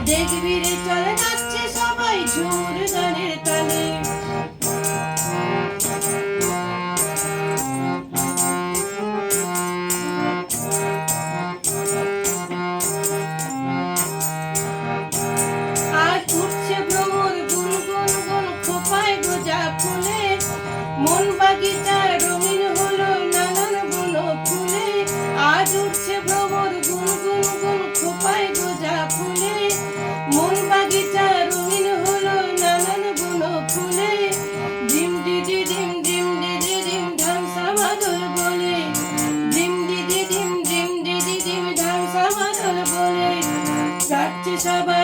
দেখবি রে চলে যাচ্ছে সবাই ঝুমুর গানের তালে। আজ উঠছে ভ্রমর গুন গুন গুন খোপায় গোজা ফুলে, মন বাগিচায় রঙিন হলো নানান বন ফুলে। আজ উঠছে ভ্রমর গুন গুন গুন খোপায় গোজা ফুলে, মন বাগিচা রঙিন হলো নানান বন ফুলে। ডিম ডিডি ডিম ডিম ডিডি ডিম ঢামসা মাদল বলে, ডিম ডিডি ডিম ডিম ডিডি ডিম ঢামসা মাদল বলে। যাচ্ছে সবাই